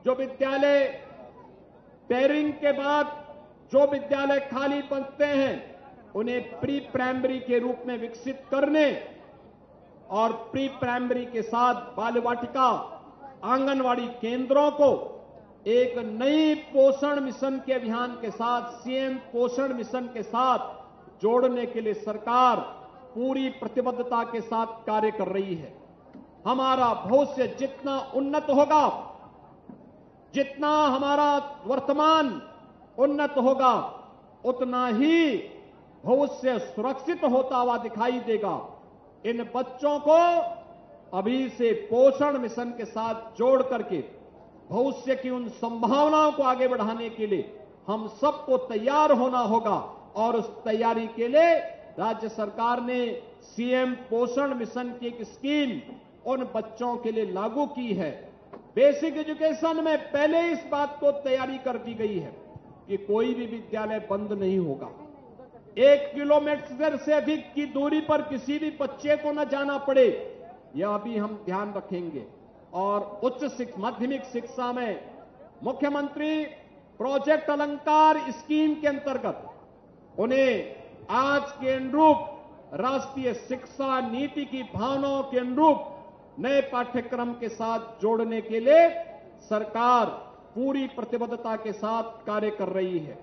जो विद्यालय पेयरिंग के बाद जो विद्यालय खाली पड़ते हैं उन्हें प्री प्राइमरी के रूप में विकसित करने और प्री प्राइमरी के साथ बाल वाटिका, आंगनवाड़ी केंद्रों को एक नई पोषण मिशन के अभियान के साथ, सीएम पोषण मिशन के साथ जोड़ने के लिए सरकार पूरी प्रतिबद्धता के साथ कार्य कर रही है। हमारा भविष्य जितना उन्नत होगा, जितना हमारा वर्तमान उन्नत होगा, उतना ही भविष्य सुरक्षित होता हुआ दिखाई देगा। इन बच्चों को अभी से पोषण मिशन के साथ जोड़ करके भविष्य की उन संभावनाओं को आगे बढ़ाने के लिए हम सबको तैयार होना होगा और उस तैयारी के लिए राज्य सरकार ने सीएम पोषण मिशन की एक स्कीम उन बच्चों के लिए लागू की है। बेसिक एजुकेशन में पहले इस बात को तैयारी कर दी गई है कि कोई भी विद्यालय बंद नहीं होगा। 1 किलोमीटर से अधिक की दूरी पर किसी भी बच्चे को न जाना पड़े, यह भी हम ध्यान रखेंगे। और माध्यमिक शिक्षा में मुख्यमंत्री प्रोजेक्ट अलंकार स्कीम के अंतर्गत उन्हें आज के अनुरूप राष्ट्रीय शिक्षा नीति की भावनाओं के अनुरूप नए पाठ्यक्रम के साथ जोड़ने के लिए सरकार पूरी प्रतिबद्धता के साथ कार्य कर रही है।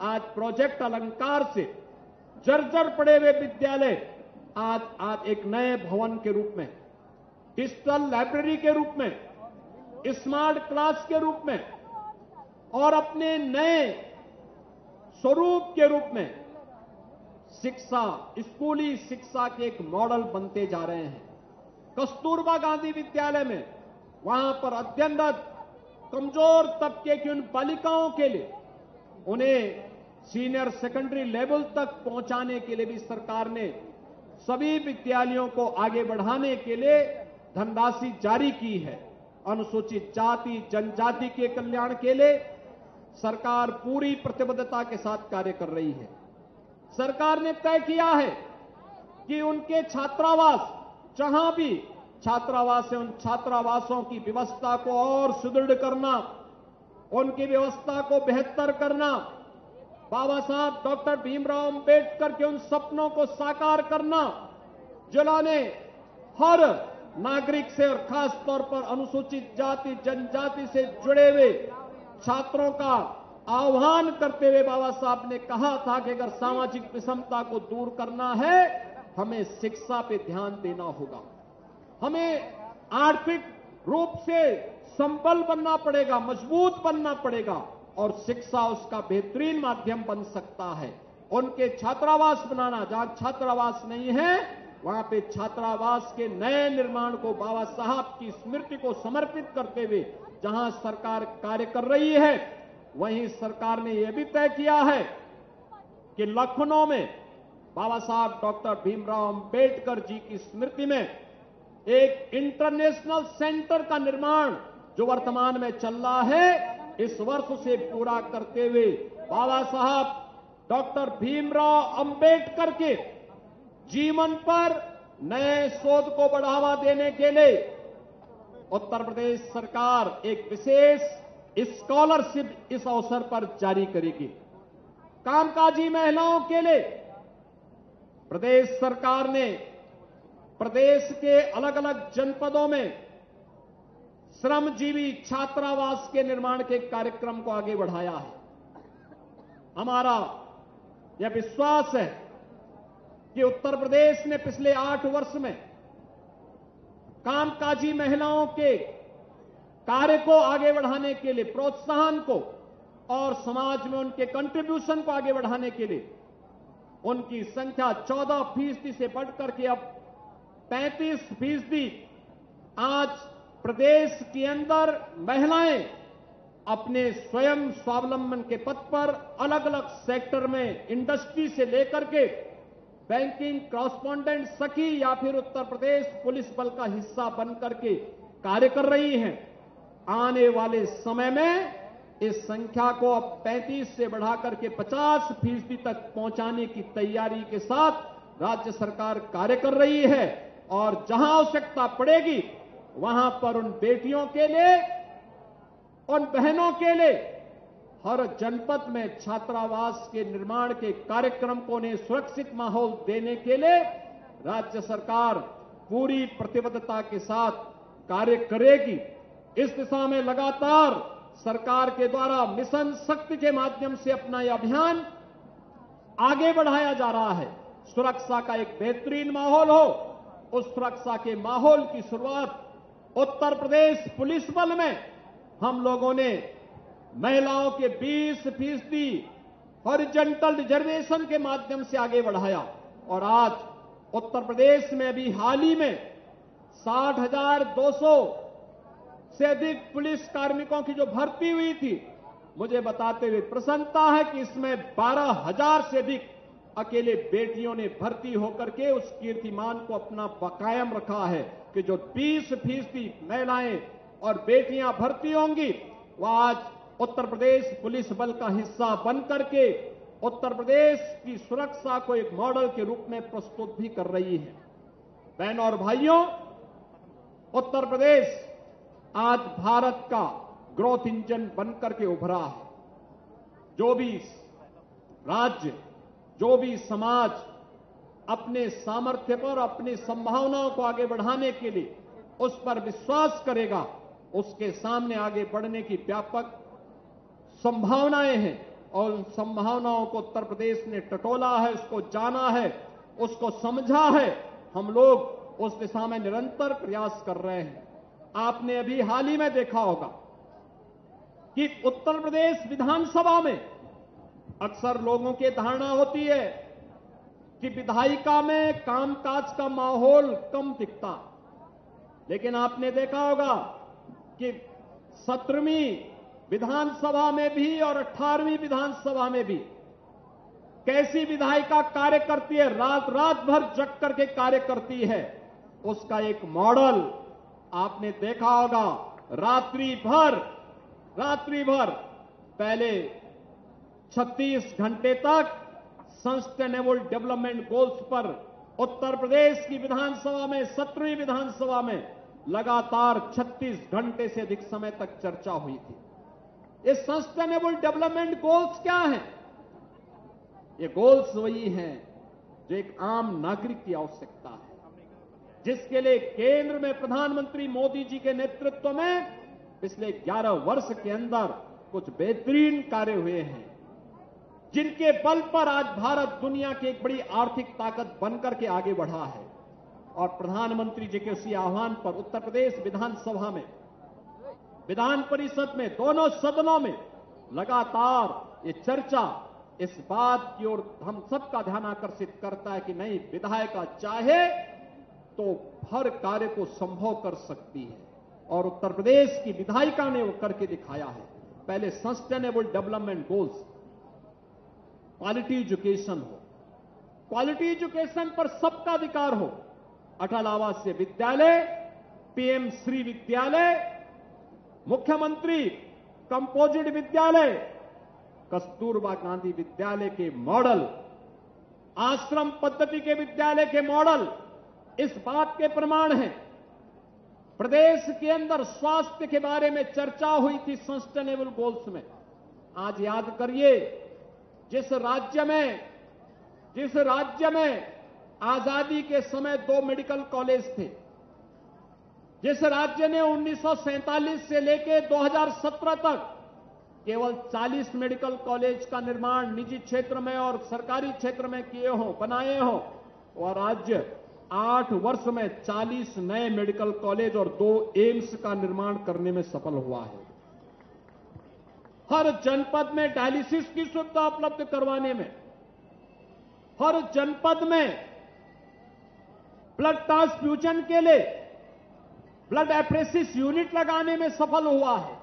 आज प्रोजेक्ट अलंकार से जर्जर पड़े हुए विद्यालय आज एक नए भवन के रूप में, डिजिटल लाइब्रेरी के रूप में, स्मार्ट क्लास के रूप में और अपने नए स्वरूप के रूप में शिक्षा, स्कूली शिक्षा के एक मॉडल बनते जा रहे हैं। कस्तूरबा गांधी विद्यालय में वहां पर अध्ययनरत कमजोर तबके की उन बालिकाओं के लिए उन्हें सीनियर सेकेंडरी लेवल तक पहुंचाने के लिए भी सरकार ने सभी विद्यालयों को आगे बढ़ाने के लिए धनराशि जारी की है। अनुसूचित जाति जनजाति के कल्याण के लिए सरकार पूरी प्रतिबद्धता के साथ कार्य कर रही है। सरकार ने तय किया है कि उनके छात्रावास, जहां भी छात्रावास है, उन छात्रावासों की व्यवस्था को और सुदृढ़ करना, उनकी व्यवस्था को बेहतर करना, बाबा साहब डॉक्टर भीमराव अंबेडकर के उन सपनों को साकार करना, जिन्होंने हर नागरिक से और खास तौर पर अनुसूचित जाति जनजाति से जुड़े हुए छात्रों का आह्वान करते हुए बाबा साहब ने कहा था कि अगर सामाजिक विषमता को दूर करना है, हमें शिक्षा पे ध्यान देना होगा। हमें आर्थिक रूप से संबल बनना पड़ेगा, मजबूत बनना पड़ेगा और शिक्षा उसका बेहतरीन माध्यम बन सकता है। उनके छात्रावास बनाना, जहां छात्रावास नहीं है वहां पे छात्रावास के नए निर्माण को बाबा साहब की स्मृति को समर्पित करते हुए जहां सरकार कार्य कर रही है, वहीं सरकार ने यह भी तय किया है कि लखनऊ में बाबा साहब डॉक्टर भीमराव अंबेडकर जी की स्मृति में एक इंटरनेशनल सेंटर का निर्माण जो वर्तमान में चल रहा है, इस वर्ष से पूरा करते हुए बाबा साहब डॉक्टर भीमराव अंबेडकर के जीवन पर नए शोध को बढ़ावा देने के लिए उत्तर प्रदेश सरकार एक विशेष स्कॉलरशिप इस अवसर पर जारी करेगी। कामकाजी महिलाओं के लिए प्रदेश सरकार ने प्रदेश के अलग अलग जनपदों में श्रमजीवी छात्रावास के निर्माण के कार्यक्रम को आगे बढ़ाया है। हमारा यह विश्वास है कि उत्तर प्रदेश ने पिछले 8 वर्ष में कामकाजी महिलाओं के कार्य को आगे बढ़ाने के लिए, प्रोत्साहन को और समाज में उनके कंट्रीब्यूशन को आगे बढ़ाने के लिए उनकी संख्या 14% से बढ़कर के अब 35% आज प्रदेश के अंदर महिलाएं अपने स्वयं स्वावलंबन के पथ पर अलग अलग सेक्टर में, इंडस्ट्री से लेकर के बैंकिंग, कॉरस्पॉन्डेंट सखी या फिर उत्तर प्रदेश पुलिस बल का हिस्सा बनकर के कार्य कर रही हैं। आने वाले समय में इस संख्या को अब 35 से बढ़ाकर के 50% तक पहुंचाने की तैयारी के साथ राज्य सरकार कार्य कर रही है और जहां आवश्यकता पड़ेगी वहां पर उन बेटियों के लिए उन बहनों के लिए हर जनपद में छात्रावास के निर्माण के कार्यक्रम को उन्हें सुरक्षित माहौल देने के लिए राज्य सरकार पूरी प्रतिबद्धता के साथ कार्य करेगी। इस दिशा में लगातार सरकार के द्वारा मिशन शक्ति के माध्यम से अपना यह अभियान आगे बढ़ाया जा रहा है। सुरक्षा का एक बेहतरीन माहौल हो, उस सुरक्षा के माहौल की शुरुआत उत्तर प्रदेश पुलिस बल में हम लोगों ने महिलाओं के 20% हॉरिजॉन्टल रिजर्वेशन के माध्यम से आगे बढ़ाया और आज उत्तर प्रदेश में भी हाल ही में 60,200 से अधिक पुलिस कार्मिकों की जो भर्ती हुई थी, मुझे बताते हुए प्रसन्नता है कि इसमें 12,000 से अधिक अकेले बेटियों ने भर्ती होकर के उस कीर्तिमान को अपना कायम रखा है कि जो 20% महिलाएं और बेटियां भर्ती होंगी वह आज उत्तर प्रदेश पुलिस बल का हिस्सा बन करके उत्तर प्रदेश की सुरक्षा को एक मॉडल के रूप में प्रस्तुत भी कर रही है। बहनों और भाइयों, उत्तर प्रदेश आज भारत का ग्रोथ इंजन बनकर के उभरा है। जो भी राज्य, जो भी समाज अपने सामर्थ्य पर अपनी संभावनाओं को आगे बढ़ाने के लिए उस पर विश्वास करेगा, उसके सामने आगे बढ़ने की व्यापक संभावनाएं हैं और उन संभावनाओं को उत्तर प्रदेश ने टटोला है, उसको जाना है, उसको समझा है। हम लोग उस दिशा में निरंतर प्रयास कर रहे हैं। आपने अभी हाल ही में देखा होगा कि उत्तर प्रदेश विधानसभा में अक्सर लोगों की धारणा होती है कि विधायिका में कामकाज का माहौल कम दिखता, लेकिन आपने देखा होगा कि 17वीं विधानसभा में भी और 18वीं विधानसभा में भी कैसी विधायिका कार्य करती है, रात रात भर जग करके कार्य करती है। उसका एक मॉडल आपने देखा होगा। रात्रि भर पहले 36 घंटे तक सस्टेनेबल डेवलपमेंट गोल्स पर उत्तर प्रदेश की विधानसभा में 17वीं विधानसभा में लगातार 36 घंटे से अधिक समय तक चर्चा हुई थी। ये सस्टेनेबल डेवलपमेंट गोल्स क्या हैं? ये गोल्स वही हैं जो एक आम नागरिक की आवश्यकता है, जिसके लिए केंद्र में प्रधानमंत्री मोदी जी के नेतृत्व में पिछले 11 वर्ष के अंदर कुछ बेहतरीन कार्य हुए हैं, जिनके बल पर आज भारत दुनिया की एक बड़ी आर्थिक ताकत बनकर के आगे बढ़ा है। और प्रधानमंत्री जी के उसी आह्वान पर उत्तर प्रदेश विधानसभा में, विधान परिषद में, दोनों सदनों में लगातार ये चर्चा इस बात की ओर हम सबका ध्यान आकर्षित करता है कि नहीं, विधायिका चाहे तो हर कार्य को संभव कर सकती है और उत्तर प्रदेश की विधायिका ने वो करके दिखाया है। पहले sustainable development goals, quality education हो, क्वालिटी एजुकेशन पर सबका अधिकार हो, अटल आवासीय विद्यालय, पीएम श्री विद्यालय, मुख्यमंत्री कंपोजिट विद्यालय, कस्तूरबा गांधी विद्यालय के मॉडल, आश्रम पद्धति के विद्यालय के मॉडल इस बात के प्रमाण हैं। प्रदेश के अंदर स्वास्थ्य के बारे में चर्चा हुई थी सस्टेनेबल गोल्स में। आज याद करिए, जिस राज्य में आजादी के समय 2 मेडिकल कॉलेज थे, जिस राज्य ने 1947 से लेकर 2017 तक केवल 40 मेडिकल कॉलेज का निर्माण निजी क्षेत्र में और सरकारी क्षेत्र में किए हो, बनाए हो, वह राज्य 8 वर्ष में 40 नए मेडिकल कॉलेज और 2 एम्स का निर्माण करने में सफल हुआ है। हर जनपद में डायलिसिस की सुविधा उपलब्ध करवाने में, हर जनपद में ब्लड ट्रांसफ्यूजन के लिए ब्लड एप्रेसिस यूनिट लगाने में सफल हुआ है।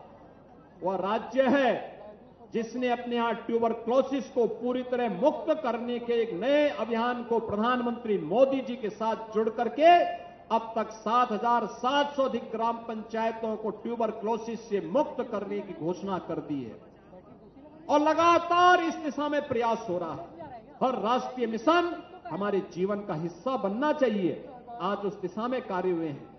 वह राज्य है जिसने अपने यहां ट्यूबरक्लोसिस को पूरी तरह मुक्त करने के एक नए अभियान को प्रधानमंत्री मोदी जी के साथ जुड़ करके अब तक 7,700 अधिक ग्राम पंचायतों को ट्यूबरक्लोसिस से मुक्त करने की घोषणा कर दी है और लगातार इस दिशा में प्रयास हो रहा है। हर राष्ट्रीय मिशन हमारे जीवन का हिस्सा बनना चाहिए। आज उस दिशा में कार्य हुए हैं।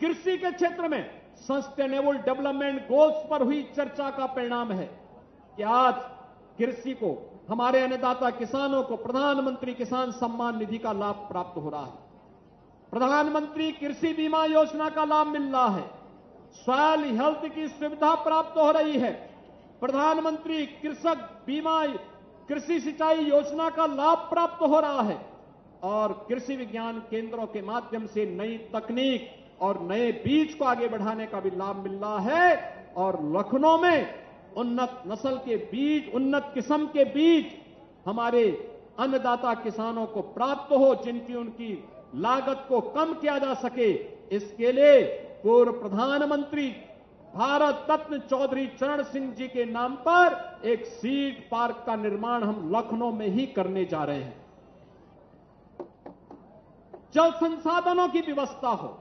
कृषि के क्षेत्र में सस्टेनेबल डेवलपमेंट गोल्स पर हुई चर्चा का परिणाम है कि आज कृषि को, हमारे अन्नदाता किसानों को प्रधानमंत्री किसान सम्मान निधि का लाभ प्राप्त हो रहा है। प्रधानमंत्री कृषि बीमा योजना का लाभ मिल रहा है। सॉइल हेल्थ की सुविधा प्राप्त हो रही है। प्रधानमंत्री कृषक बीमा कृषि सिंचाई योजना का लाभ प्राप्त हो रहा है और कृषि विज्ञान केंद्रों के माध्यम से नई तकनीक और नए बीज को आगे बढ़ाने का भी लाभ मिल रहा है। और लखनऊ में उन्नत नस्ल के बीज, उन्नत किस्म के बीज हमारे अन्नदाता किसानों को प्राप्त हो, जिनकी उनकी लागत को कम किया जा सके। इसके लिए पूर्व प्रधानमंत्री भारत रत्न चौधरी चरण सिंह जी के नाम पर एक सीड पार्क का निर्माण हम लखनऊ में ही करने जा रहे हैं। जल संसाधनों की व्यवस्था हो,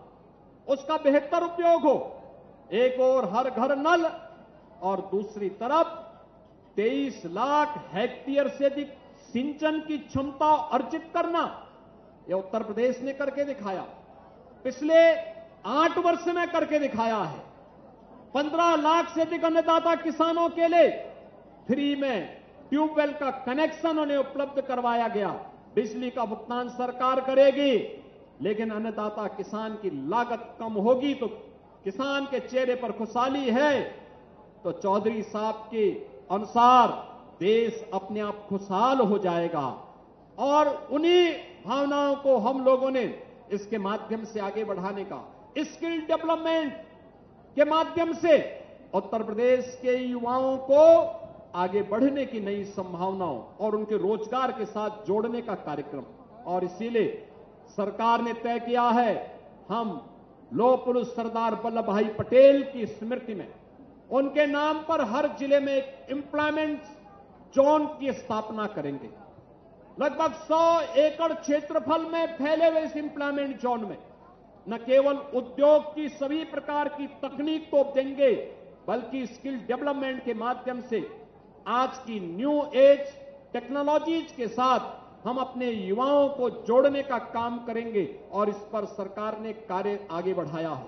उसका बेहतर उपयोग हो। एक ओर हर घर नल और दूसरी तरफ 23 लाख हेक्टेयर से अधिक सिंचन की क्षमता अर्जित करना, यह उत्तर प्रदेश ने करके दिखाया। पिछले 8 वर्ष में करके दिखाया है। 15 लाख से अधिक अन्नदाता किसानों के लिए फ्री में ट्यूबवेल का कनेक्शन उन्हें उपलब्ध करवाया गया। बिजली का भुगतान सरकार करेगी, लेकिन अन्नदाता किसान की लागत कम होगी तो किसान के चेहरे पर खुशहाली है। तो चौधरी साहब के अनुसार देश अपने आप खुशहाल हो जाएगा और उन्हीं भावनाओं को हम लोगों ने इसके माध्यम से आगे बढ़ाने का, स्किल डेवलपमेंट के माध्यम से उत्तर प्रदेश के युवाओं को आगे बढ़ने की नई संभावनाओं और उनके रोजगार के साथ जोड़ने का कार्यक्रम। और इसीलिए सरकार ने तय किया है, हम लौह पुरुष सरदार वल्लभ भाई पटेल की स्मृति में उनके नाम पर हर जिले में एक एम्प्लॉयमेंट जोन की स्थापना करेंगे। लगभग 100 एकड़ क्षेत्रफल में फैले हुए इस एम्प्लॉयमेंट जोन में न केवल उद्योग की सभी प्रकार की तकनीक को देंगे, बल्कि स्किल डेवलपमेंट के माध्यम से आज की न्यू एज टेक्नोलॉजीज के साथ हम अपने युवाओं को जोड़ने का काम करेंगे और इस पर सरकार ने कार्य आगे बढ़ाया है।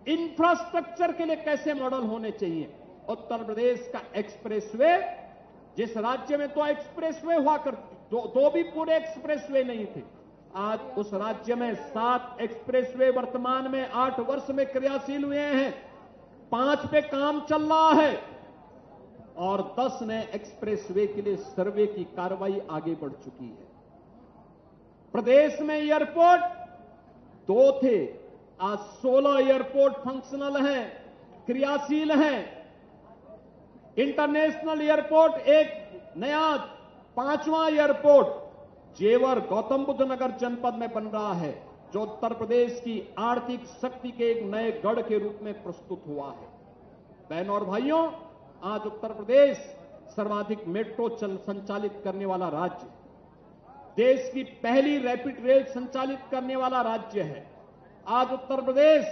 इंफ्रास्ट्रक्चर के लिए कैसे मॉडल होने चाहिए? उत्तर प्रदेश का एक्सप्रेसवे, जिस राज्य में तो एक्सप्रेसवे हुआ करते, दो भी पूरे एक्सप्रेसवे नहीं थे, आज उस राज्य में 7 एक्सप्रेसवे वर्तमान में 8 वर्ष में क्रियाशील हुए हैं। 5 पे काम चल रहा है और 10 नए एक्सप्रेसवे के लिए सर्वे की कार्रवाई आगे बढ़ चुकी है। प्रदेश में एयरपोर्ट 2 थे, आज 16 एयरपोर्ट फंक्शनल हैं, क्रियाशील हैं। इंटरनेशनल एयरपोर्ट एक नया 5वां एयरपोर्ट जेवर गौतम बुद्ध नगर जनपद में बन रहा है, जो उत्तर प्रदेश की आर्थिक शक्ति के एक नए गढ़ के रूप में प्रस्तुत हुआ है। बहनों और भाइयों, आज उत्तर प्रदेश सर्वाधिक मेट्रो संचालित करने वाला राज्य, देश की पहली रैपिड रेल संचालित करने वाला राज्य है। आज उत्तर प्रदेश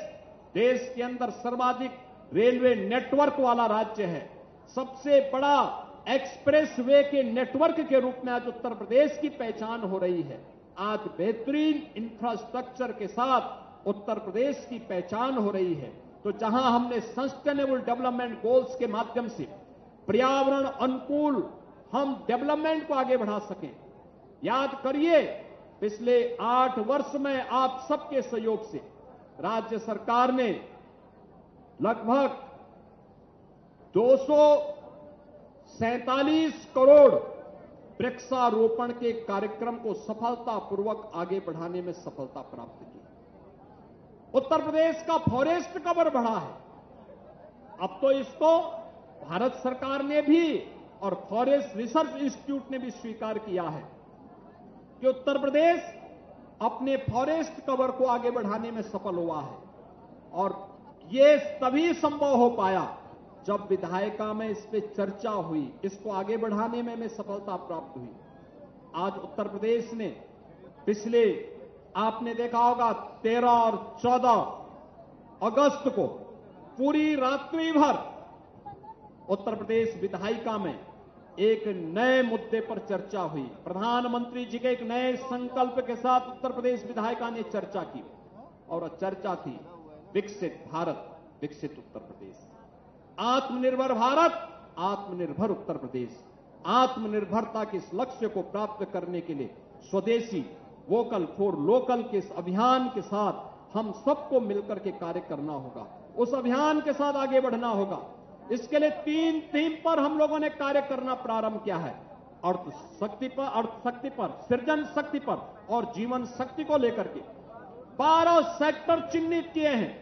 देश के अंदर सर्वाधिक रेलवे नेटवर्क वाला राज्य है। सबसे बड़ा एक्सप्रेस वे के नेटवर्क के रूप में आज उत्तर प्रदेश की पहचान हो रही है। आज बेहतरीन इंफ्रास्ट्रक्चर के साथ उत्तर प्रदेश की पहचान हो रही है। तो जहां हमने सस्टेनेबल डेवलपमेंट गोल्स के माध्यम से पर्यावरण अनुकूल हम डेवलपमेंट को आगे बढ़ा सकें, याद करिए पिछले 8 वर्ष में आप सबके सहयोग से राज्य सरकार ने लगभग 247 करोड़ वृक्षारोपण के कार्यक्रम को सफलतापूर्वक आगे बढ़ाने में सफलता प्राप्त की। उत्तर प्रदेश का फॉरेस्ट कवर बढ़ा है। अब तो इसको भारत सरकार ने भी और फॉरेस्ट रिसर्च इंस्टीट्यूट ने भी स्वीकार किया है कि उत्तर प्रदेश अपने फॉरेस्ट कवर को आगे बढ़ाने में सफल हुआ है। और ये तभी संभव हो पाया जब विधायिका में इस पे चर्चा हुई, इसको आगे बढ़ाने में हमें सफलता प्राप्त हुई। आज उत्तर प्रदेश ने पिछले, आपने देखा होगा 13 और 14 अगस्त को पूरी रात्रि भर उत्तर प्रदेश विधायिका में एक नए मुद्दे पर चर्चा हुई। प्रधानमंत्री जी के एक नए संकल्प के साथ उत्तर प्रदेश विधायिका ने चर्चा की और चर्चा थी विकसित भारत, विकसित उत्तर प्रदेश। आत्मनिर्भर भारत, आत्मनिर्भर उत्तर प्रदेश। आत्मनिर्भरता के इस लक्ष्य को प्राप्त करने के लिए स्वदेशी वोकल फॉर लोकल के इस अभियान के साथ हम सबको मिलकर के कार्य करना होगा। उस अभियान के साथ आगे बढ़ना होगा। इसके लिए 3 थीम पर हम लोगों ने कार्य करना प्रारंभ किया है। अर्थ शक्ति पर, सृजन शक्ति पर और जीवन शक्ति को लेकर के 12 सेक्टर चिन्हित किए हैं।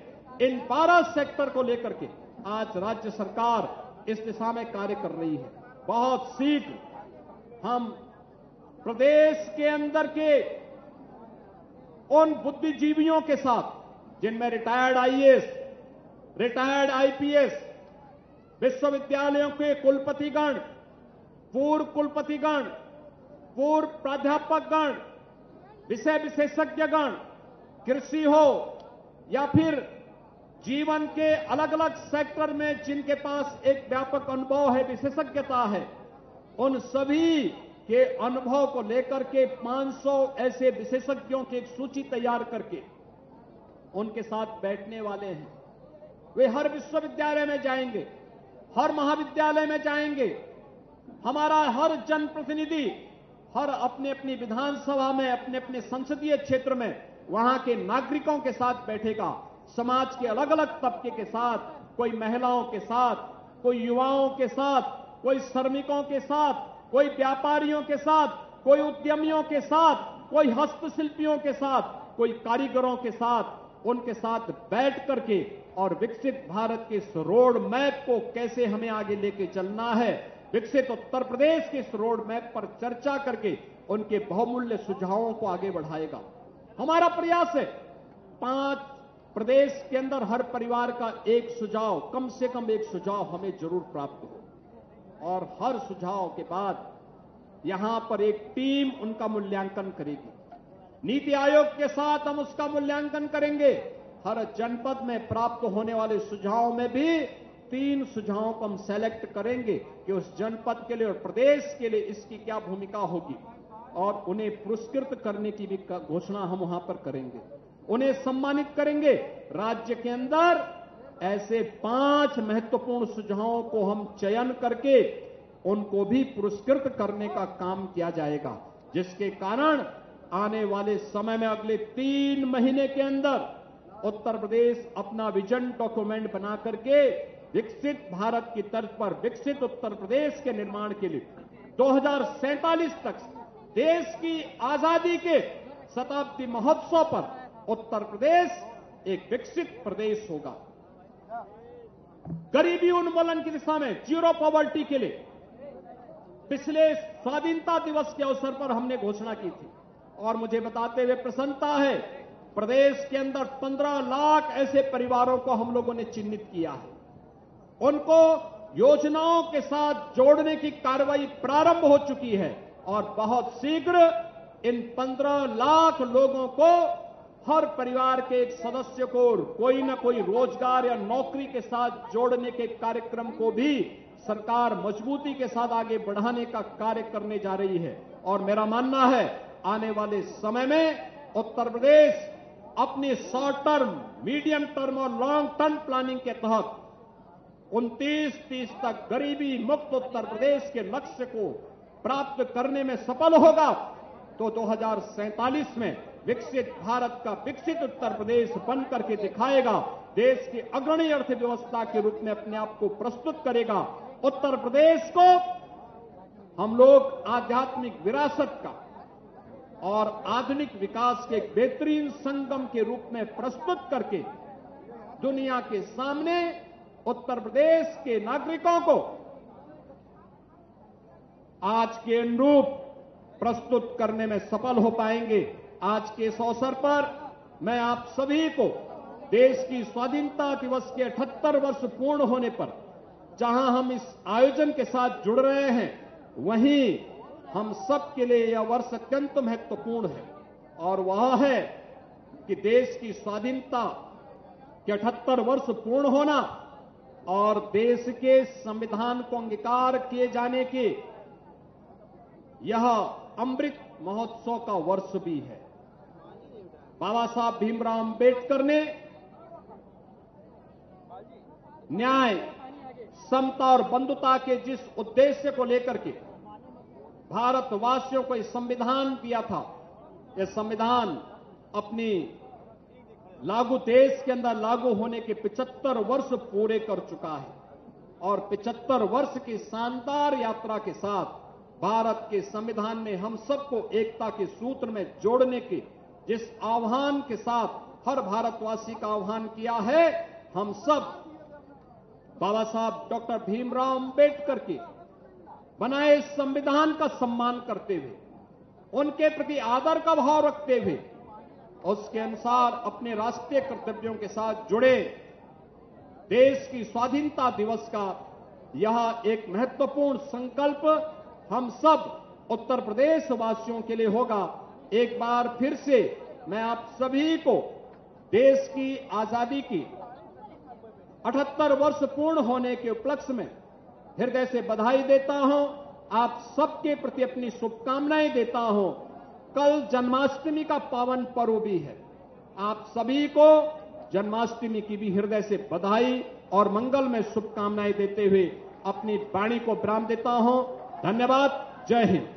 इन 12 सेक्टर को लेकर के आज राज्य सरकार इस दिशा में कार्य कर रही है। बहुत शीघ्र हम प्रदेश के अंदर के उन बुद्धिजीवियों के साथ जिनमें रिटायर्ड आईएएस, रिटायर्ड आईपीएस, विश्वविद्यालयों के कुलपतिगण, पूर्व कुलपतिगण, पूर्व प्राध्यापकगण, विषय विशेषज्ञगण, कृषि हो या फिर जीवन के अलग अलग सेक्टर में जिनके पास एक व्यापक अनुभव है, विशेषज्ञता है, उन सभी के अनुभव को लेकर के 500 ऐसे विशेषज्ञों की एक सूची तैयार करके उनके साथ बैठने वाले हैं। वे हर विश्वविद्यालय में जाएंगे, हर महाविद्यालय में जाएंगे। हमारा हर जनप्रतिनिधि हर अपने अपनी विधानसभा में, अपने अपने संसदीय क्षेत्र में वहां के नागरिकों के साथ बैठेगा। समाज के अलग अलग तबके के साथ, कोई महिलाओं के साथ, कोई युवाओं के साथ, कोई श्रमिकों के साथ, कोई व्यापारियों के साथ, कोई उद्यमियों के साथ, कोई हस्तशिल्पियों के साथ, कोई कारीगरों के साथ, उनके साथ बैठ करके और विकसित भारत के इस रोड मैप को कैसे हमें आगे लेके चलना है, विकसित उत्तर प्रदेश के इस रोड मैप पर चर्चा करके उनके बहुमूल्य सुझावों को आगे बढ़ाएगा। हमारा प्रयास है 5 प्रदेश के अंदर हर परिवार का एक सुझाव, कम से कम एक सुझाव हमें जरूर प्राप्त हो और हर सुझाव के बाद यहां पर एक टीम उनका मूल्यांकन करेगी। नीति आयोग के साथ हम उसका मूल्यांकन करेंगे। हर जनपद में प्राप्त होने वाले सुझावों में भी 3 सुझावों को हम सेलेक्ट करेंगे कि उस जनपद के लिए और प्रदेश के लिए इसकी क्या भूमिका होगी और उन्हें पुरस्कृत करने की भी घोषणा हम वहां पर करेंगे, उन्हें सम्मानित करेंगे। राज्य के अंदर ऐसे 5 महत्वपूर्ण सुझावों को हम चयन करके उनको भी पुरस्कृत करने का काम किया जाएगा, जिसके कारण आने वाले समय में अगले 3 महीने के अंदर उत्तर प्रदेश अपना विजन डॉक्यूमेंट बना करके विकसित भारत की तर्ज पर विकसित उत्तर प्रदेश के निर्माण के लिए 2047 तक देश की आजादी के शताब्दी महोत्सव पर उत्तर प्रदेश एक विकसित प्रदेश होगा। गरीबी उन्मूलन की दिशा में जीरो पॉवर्टी के लिए पिछले स्वाधीनता दिवस के अवसर पर हमने घोषणा की थी और मुझे बताते हुए प्रसन्नता है, प्रदेश के अंदर 15 लाख ऐसे परिवारों को हम लोगों ने चिन्हित किया है। उनको योजनाओं के साथ जोड़ने की कार्रवाई प्रारंभ हो चुकी है और बहुत शीघ्र इन 15 लाख लोगों को, हर परिवार के एक सदस्य को कोई न कोई रोजगार या नौकरी के साथ जोड़ने के कार्यक्रम को भी सरकार मजबूती के साथ आगे बढ़ाने का कार्य करने जा रही है। और मेरा मानना है आने वाले समय में उत्तर प्रदेश अपनी शॉर्ट टर्म, मीडियम टर्म और लॉन्ग टर्म प्लानिंग के तहत 29-30 तक गरीबी मुक्त उत्तर प्रदेश के लक्ष्य को प्राप्त करने में सफल होगा तो 2047 में विकसित भारत का विकसित उत्तर प्रदेश बन करके दिखाएगा, देश की अग्रणी अर्थव्यवस्था के रूप में अपने आप को प्रस्तुत करेगा। उत्तर प्रदेश को हम लोग आध्यात्मिक विरासत का और आधुनिक विकास के एक बेहतरीन संगम के रूप में प्रस्तुत करके दुनिया के सामने उत्तर प्रदेश के नागरिकों को आज के अनुरूप प्रस्तुत करने में सफल हो पाएंगे। आज के इस अवसर पर मैं आप सभी को देश की स्वाधीनता दिवस के 78 वर्ष पूर्ण होने पर जहां हम इस आयोजन के साथ जुड़ रहे हैं, वहीं हम सब के लिए यह वर्ष अत्यंत महत्वपूर्ण है और वह है कि देश की स्वाधीनता के 78 वर्ष पूर्ण होना और देश के संविधान को अंगीकार किए जाने के यह अमृत महोत्सव का वर्ष भी है। बाबा साहब भीमराव अंबेडकर ने न्याय, समता और बंधुता के जिस उद्देश्य को लेकर के भारतवासियों को यह संविधान दिया था, यह संविधान अपनी देश के अंदर लागू होने के 75 वर्ष पूरे कर चुका है और 75 वर्ष की शानदार यात्रा के साथ भारत के संविधान ने हम सबको एकता के सूत्र में जोड़ने के जिस आह्वान के साथ हर भारतवासी का आह्वान किया है, हम सब बाबा साहब डॉक्टर भीमराव अंबेडकर के बनाए संविधान का सम्मान करते हुए, उनके प्रति आदर का भाव रखते हुए, उसके अनुसार अपने राष्ट्रीय कर्तव्यों के साथ जुड़े देश की स्वाधीनता दिवस का यह एक महत्वपूर्ण संकल्प हम सब उत्तर प्रदेश वासियों के लिए होगा। एक बार फिर से मैं आप सभी को देश की आजादी की 78 वर्ष पूर्ण होने के उपलक्ष्य में हृदय से बधाई देता हूं। आप सबके प्रति अपनी शुभकामनाएं देता हूं। कल जन्माष्टमी का पावन पर्व भी है। आप सभी को जन्माष्टमी की भी हृदय से बधाई और मंगल में शुभकामनाएं देते हुए अपनी वाणी को विराम देता हूं। धन्यवाद। जय हिंद।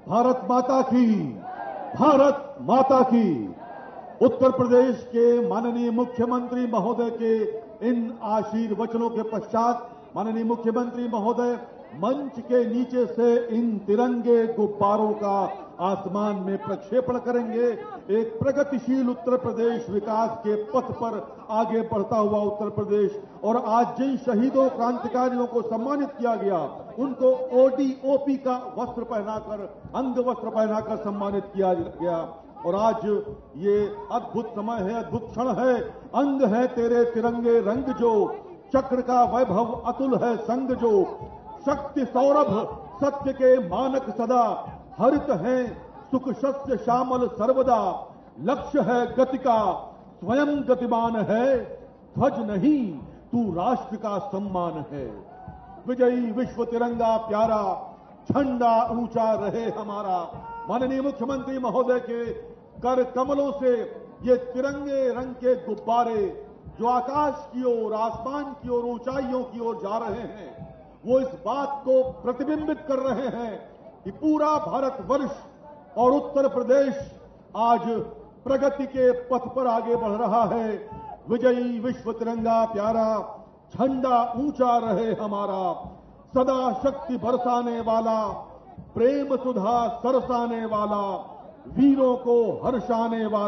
भारत माता की, भारत माता की। उत्तर प्रदेश के माननीय मुख्यमंत्री महोदय के इन आशीर्वचनों के पश्चात माननीय मुख्यमंत्री महोदय मंच के नीचे से इन तिरंगे गुब्बारों का आसमान में प्रक्षेपण करेंगे। एक प्रगतिशील उत्तर प्रदेश विकास के पथ पर आगे बढ़ता हुआ उत्तर प्रदेश और आज जिन शहीदों क्रांतिकारियों को सम्मानित किया गया उनको ओडीओपी का वस्त्र पहनाकर, अंग वस्त्र पहनाकर सम्मानित किया गया। और आज ये अद्भुत समय है, अद्भुत क्षण है। अंग है तेरे तिरंगे रंग जो, चक्र का वैभव अतुल है संग जो, शक्ति सौरभ सत्य के मानक सदा, हरित है सुख शस्य श्यामल सर्वदा, लक्ष्य है गति का स्वयं गतिमान है, ध्वज नहीं तू राष्ट्र का सम्मान है। विजयी विश्व तिरंगा प्यारा, झंडा ऊंचा रहे हमारा। माननीय मुख्यमंत्री महोदय के कर कमलों से ये तिरंगे रंग के गुब्बारे जो आकाश की ओर, आसमान की ओर, ऊंचाइयों की ओर जा रहे हैं, वो इस बात को प्रतिबिंबित कर रहे हैं कि पूरा भारतवर्ष और उत्तर प्रदेश आज प्रगति के पथ पर आगे बढ़ रहा है। विजयी विश्व तिरंगा प्यारा, झंडा ऊंचा रहे हमारा, सदा शक्ति बरसाने वाला, प्रेम सुधा सरसाने वाला, वीरों को हर्षाने वाला।